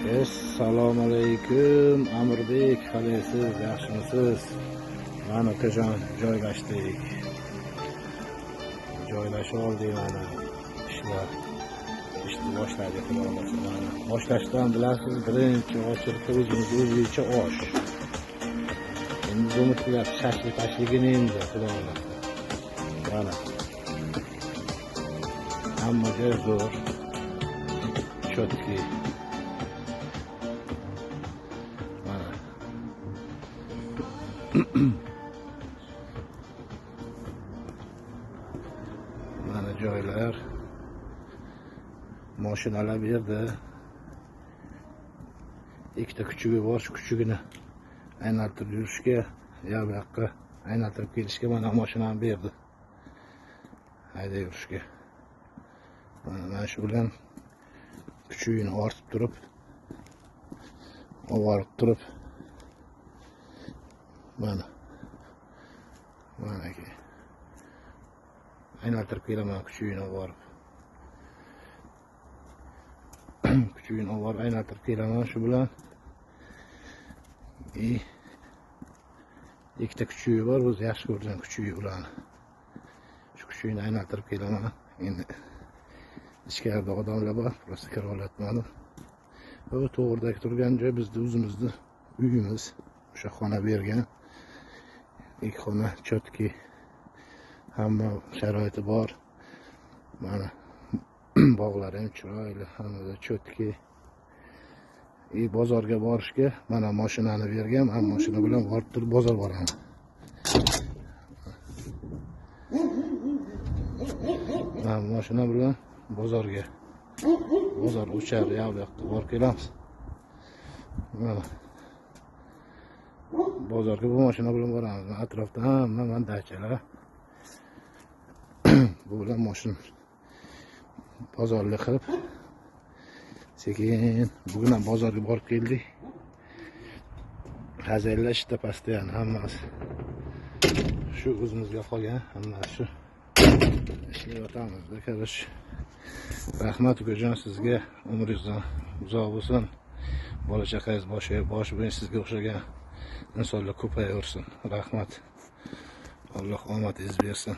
Assalomu alaykum Amirbek, qalaysiz, yaxshimisiz? Mana ukajon joylashdik. Joylashib oldik mana. Ishni boshladik, xudo xohlasa. Boshlashdan bilasiz, birinchi ochirib o'zimizga osh. Endi buni qilib shashlik-pashligini endi xudo xohlasa. Mana. Hammaga zo'r. Chotki. Mana joylar, mashinalar bu yerda. Ikkita kuchugi bor, shu kuchugini aylantirib yurishga, bu yoqqa aylantirib kelishga mana mashinani berdi. Hayda yurishga. Mana shu bilan kuchugini ortib turib, olib turib, mana ki aylantirib kelaman kuchugini borib. Kuchugini borib aylantirib kelaman shu bilan. Ikkita kuchugi bor, o'zi yaxshi ko'rgan kuchugi ularni. Shu kuchugini aylantirib kelaman. Endi ichkarida odamlar bor, prosta kira olayotmadim. Bu to'g'ridagi turgan joy bizning o'zimizni uyimiz. O'sha xona bergan. İlk xona chotki, hamma sharoiti bor. Mana bog'lar ham chiroyli, hammada chotki. Bozorga borishga mana mashinani bergan, ham mashina bilan borib turib bozor boraman. Mana mashina bilan bozorga. Bozor o'char, yoqqa borib kelamiz. Mana bozorga bu mashina bilan boramiz. Atrofda hamma mandachalar. Bu bilan mashina bozorlik qilib sekin bugun ham bozorga borib keldik. Xazaylar ishda pastdan hammasi shu o'zimizga qolgan, hammasi shu ishlayotamiz. Karash. Rahmat ukajon, sizga umringizdan uzoq bo'lsin. Bola chaqangiz boshi bilan sizga o'xshagan insonlar ko'payaversin. Rahmat. Alloh omadingizni bersin.